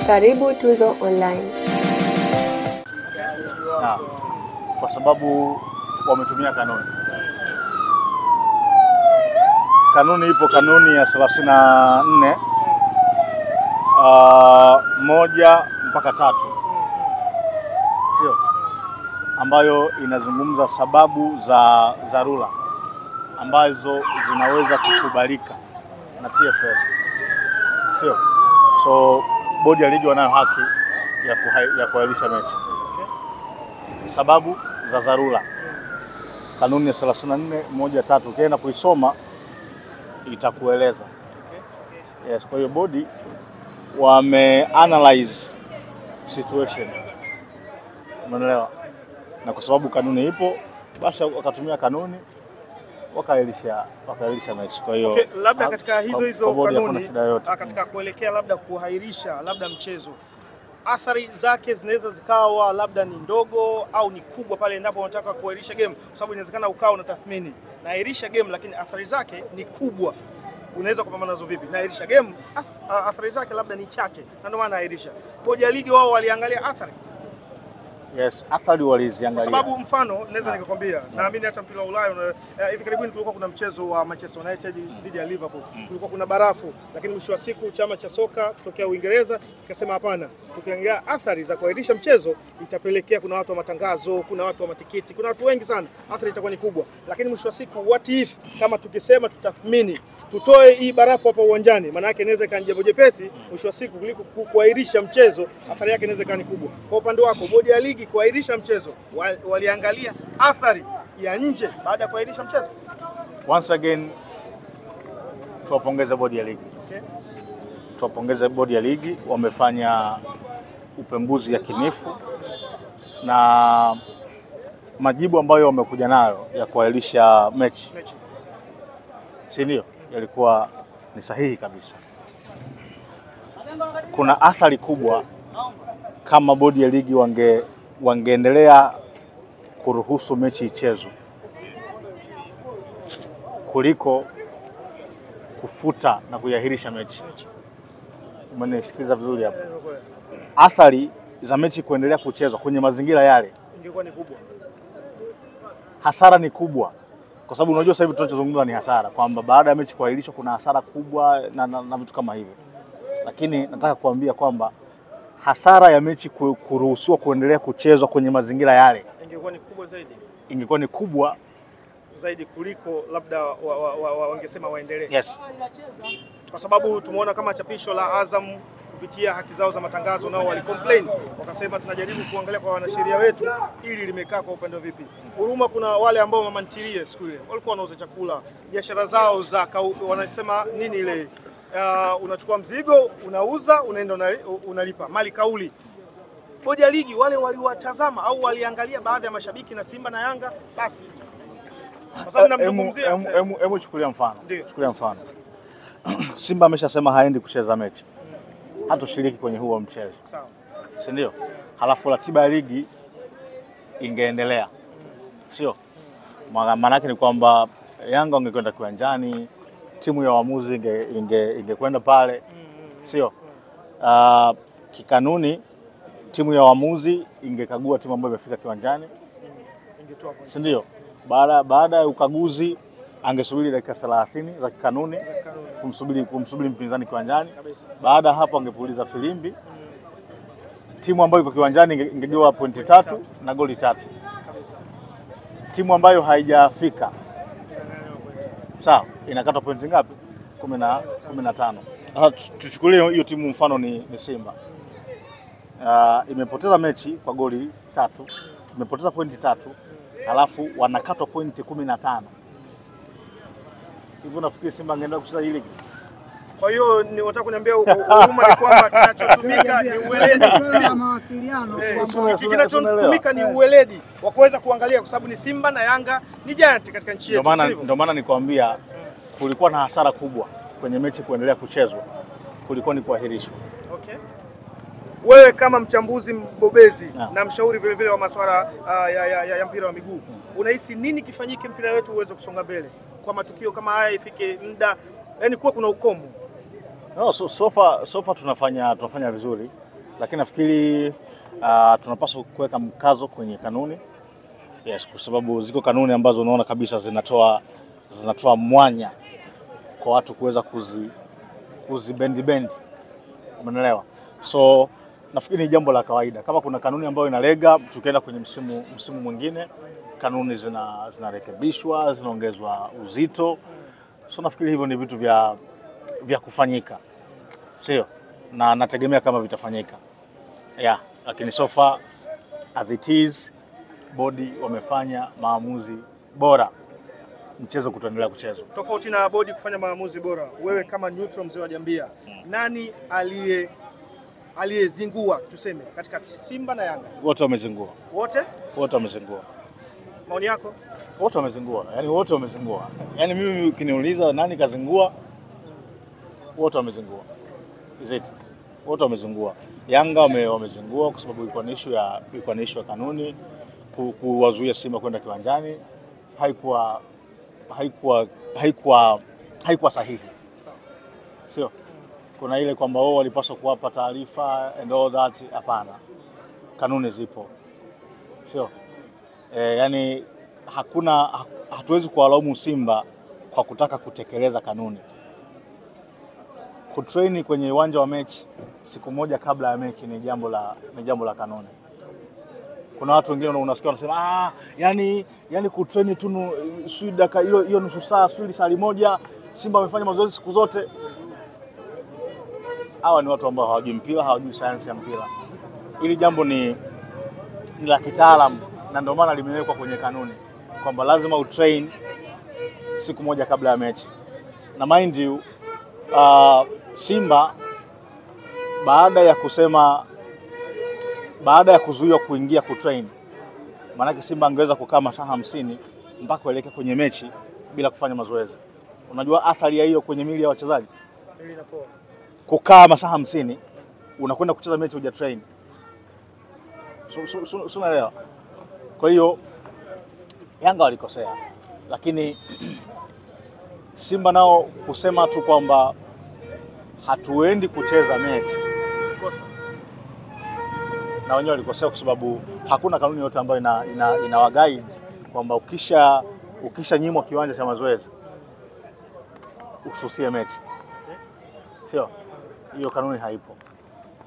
Karibu Tuzo Online. Kwa sababu wametumia kanuni. Kanuni ipo, kanuni ya 34 1 mpaka 3, sio, ambayo inazungumza sababu za dharura ambazo zinaweza kukubalika na TFF, sio. So bodi ya ligi wanayo haki ya kuahirisha mechi. Sababu za dharura, kanuni ya 34 1 ukienda kuisoma itakueleza. Yes, kwa hiyo bodi analyze situation, umeelewa? Na kwa sababu kanuni ipo, basi wakatumia kanuni wakaahirisha mechi. Kwa hiyo labda katika hizo kanuni katika kuelekea labda kuahirisha labda mchezo, athari zake zinaweza zikawa labda ni ndogo au ni kubwa pale endapo unataka kuahirisha game, kwa sababu inawezekana ukao na tathmini naahirisha game lakini athari zake ni kubwa. Unaweza kupambana nazo vipi? Naahirisha game, athari zake labda ni chache, na ndio maana naahirisha. Bodi ya ligi wao waliangalia athari. Yes, athari waliziangalia. Kwa sababu mfano naweza nikakwambia, naamini hata mpira wa Ulaya hivi karibuni kulikuwa kuna mchezo wa Manchester United dhidi ya Liverpool. Kulikuwa kuna barafu, lakini mwisho wa siku chama cha soka kutokea Uingereza kikasema hapana, tukiangalia athari za kuahirisha mchezo itapelekea kuna watu wa matangazo, kuna watu wa matiketi, kuna watu wengi sana, athari itakuwa ni kubwa. Lakini mwisho wa siku what if kama tukisema tutathmini, tutoe hii barafu hapa uwanjani, maana yake inaweza ikawa jambo jepesi mwisho wa siku kuliko kuahirisha mchezo, athari yake inaweza ikawa ni kubwa. Kwa upande wako bodi ya ligi kuahirisha mchezo, waliangalia athari ya nje baada ya kuahirisha mchezo? Once again tuwapongeze bodi ya ligi. Tuwapongeze bodi ya ligi, wamefanya upembuzi yakinifu na majibu ambayo wamekuja nayo ya kuahirisha mechi, si ndio, yalikuwa ni sahihi kabisa. Kuna athari kubwa kama bodi ya ligi wangeendelea kuruhusu mechi ichezwe kuliko kufuta na kuahirisha mechi. Umenisikiliza vizuri hapo? Athari za mechi kuendelea kuchezwa kwenye mazingira yale ingekuwa ni kubwa. Hasara ni kubwa. Kwa sababu unajua sasa hivi tunachozungumza ni hasara, kwamba baada ya mechi kuahirishwa kuna hasara kubwa na vitu kama hivyo. Lakini nataka kuambia kwamba hasara ya mechi kuruhusiwa kuendelea kuchezwa kwenye mazingira yale ingekuwa ni kubwa zaidi. Ingekuwa ni kubwa zaidi kuliko labda wangesema waendelee. Yes. Kwa sababu tumeona kama chapisho la Azam kupitia haki zao za matangazo nao walicomplain, wakasema tunajaribu kuangalia kwa wanasheria wetu ili limekaa kwa upande vipi. Huruma, kuna wale ambao mama ntilie siku ile walikuwa wanauza chakula, biashara zao za wanasema nini ile, unachukua mzigo, unauza, unaenda unalipa mali kauli. Bodi ya ligi wale waliwatazama au waliangalia baadhi ya mashabiki na Simba na Yanga, basi kwa sababu namzungumzia. Hebu chukulia mfano. Simba ameshasema haendi kucheza mechi, hatoshiriki kwenye huo mchezo, sawa, si ndio? Halafu ratiba ya ligi ingeendelea, sio? Maana yake ni kwamba Yanga wangekwenda kiwanjani, timu ya waamuzi ingekwenda pale, sio? Kikanuni timu ya waamuzi ingekagua timu ambayo imefika kiwanjani, si ndio? Baada ya ukaguzi angesubiri dakika 30 za kikanuni kumsubiri mpinzani kiwanjani. Baada hapo angepuliza filimbi, timu ambayo iko kiwanjani ingegawa pointi 3 na goli 3. Timu ambayo haijafika, sawa, inakata pointi ngapi? 15. Sasa tuchukulie hiyo timu mfano ni Simba. Imepoteza mechi kwa goli 3, imepoteza pointi 3, halafu wanakata pointi 15. Hivyo nafikiri Simba angeenda kucheza hii ligi. Kwa hiyo ni nataka kuniambia huruma ni kwamba kinachotumika ni uweledi wa mawasiliano. Kinachotumika ni uweledi wa kuweza kuangalia, kwa sababu ni Simba na Yanga ni giant katika nchi yetu. Ndio maana nikwambia kulikuwa na hasara kubwa kwenye mechi kuendelea kuchezwa, kulikuwa ni kuahirishwa. Okay. Wewe kama mchambuzi mbobezi na mshauri vile vile wa masuala ya mpira wa miguu, unahisi nini kifanyike mpira wetu uweze kusonga mbele kwa matukio kama haya, ifike muda yani kuwa kuna ukomo? No, so far tunafanya vizuri lakini nafikiri tunapaswa kuweka mkazo kwenye kanuni. Yes, kwa sababu ziko kanuni ambazo unaona kabisa zinatoa mwanya kwa watu kuweza kuzibendi. Umeelewa? So nafikiri ni jambo la kawaida. Kama kuna kanuni ambayo inalega, tukienda kwenye msimu mwingine, kanuni zinarekebishwa, zinaongezwa uzito. So nafikiri hivyo ni vitu vya kufanyika. Sio? Na nategemea kama vitafanyika. Yeah, lakini so far as it is, bodi wamefanya maamuzi bora mchezo kutoendelea kuchezwa. Tofauti na bodi kufanya maamuzi bora, wewe kama neutral mzee wa Jambia, nani aliyezingua tuseme katika Simba na Yanga? Wote wamezingua. Wote wamezingua. Maoni yako? Wote wamezingua. Yaani wote wamezingua. Yaani mimi ukiniuliza nani kazingua? Wote wamezingua. Is it? Wote wamezingua. Yanga wamezingua kwa sababu ilikuwa ni issue ya kanuni kuwazuia Simba kwenda kiwanjani. Haikuwa sahihi. Sio? Kuna ile kwamba wao walipaswa kuwapa taarifa and all that. Hapana. Kanuni zipo. Sio? Yani hatuwezi kuwalaumu Simba kwa kutaka kutekeleza kanuni. Kutrain kwenye uwanja wa mechi siku moja kabla ya mechi ni jambo la kanuni. Kuna watu wengine unasikia wanasema yani kutrain tu dakika hiyo nusu saa, saa moja, Simba wamefanya mazoezi siku zote. Hawa ni watu ambao hawajui mpira, hawajui sayansi ya mpira. Hili jambo ni la kitaalamu na ndio maana limewekwa kwenye kanuni kwamba lazima utrain siku moja kabla ya mechi. Na mind you, Simba baada ya kuzuiwa kuingia kutrain, maana Simba angeweza kukaa masaa 50 mpaka kuelekea kwenye mechi bila kufanya mazoezi. Unajua athari ya hiyo kwenye miili ya wachezaji? Kukaa masaa 50 unakwenda kucheza mechi huja train. Unaelewa? Kwa hiyo Yanga walikosea, lakini Simba nao kusema tu kwamba hatuendi kucheza mechi kosa, na wenyewe walikosea kwa sababu hakuna kanuni yote ambayo ina guide kwamba ukisha nyimwa kiwanja cha mazoezi ususie mechi. Sio? Hiyo kanuni haipo.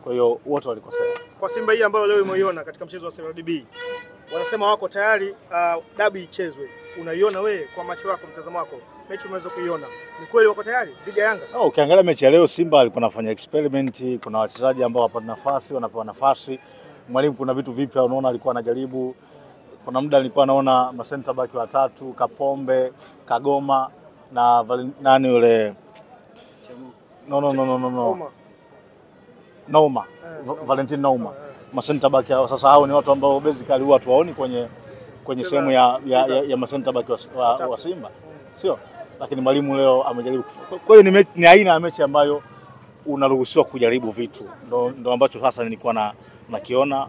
Kwa hiyo wote walikosea. Kwa Simba hii ambayo leo umeiona katika mchezo wa CRDB, wanasema wako tayari dabi ichezwe. Unaiona wewe kwa macho yako, mtazamo wako, mechi umeweza kuiona, ni kweli wako tayari dhidi ya Yanga? Ukiangalia mechi ya leo Simba alikuwa anafanya experiment, kuna wachezaji ambao wapata nafasi, wanapewa nafasi. Mwalimu kuna vitu vipya unaona alikuwa anajaribu. Kuna muda nilikuwa naona ma center back watatu, Kapombe, Kagoma na nani yule Nouma. Valentin Nouma. Ma center back sasa hao ni watu ambao basically huwa tuwaoni kwenye sehemu ya ma center back wa Simba. Sio? Lakini mwalimu leo amejaribu. Kwa hiyo ni aina ya mechi ambayo unaruhusiwa kujaribu vitu. Ndio ambacho sasa nilikuwa nakiona